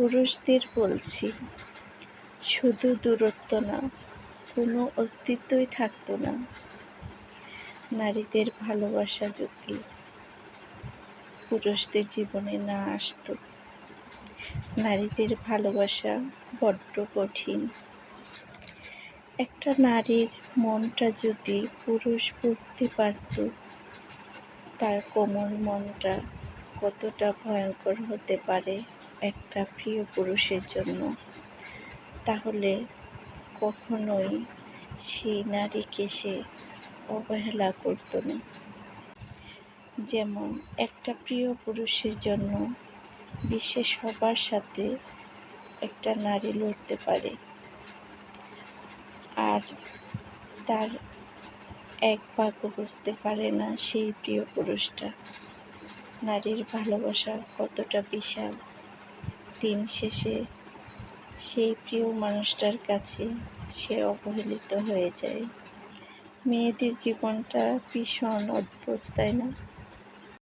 পুরুষদের বলছি, শুধু দূরত্ব না, কোনো অস্তিত্বই থাকতো না। নারীদের ভালোবাসা যদি পুরুষদের জীবনে না আসতো। নারীদের ভালোবাসা বড্ড কঠিন। একটা নারীর মনটা যদি পুরুষ বুঝতে পারত, তার কোমল মনটা কতটা ভয়ঙ্কর হতে পারে একটা প্রিয় পুরুষের জন্য, তাহলে কখনোই সেই নারীকে সে অবহেলা করত না। যেমন একটা প্রিয় পুরুষের জন্য বিশ্বের সবার সাথে একটা নারী লড়তে পারে, আর তার এক ভাগও বুঝতে পারে না সেই প্রিয় পুরুষটা নারীর ভালোবাসা কতটা বিশাল। দিন শেষে সেই প্রিয় মানুষটার কাছে সে অবহেলিত হয়ে যায়। মেয়েদের জীবনটা ভীষণ অদ্ভুত, তাই না?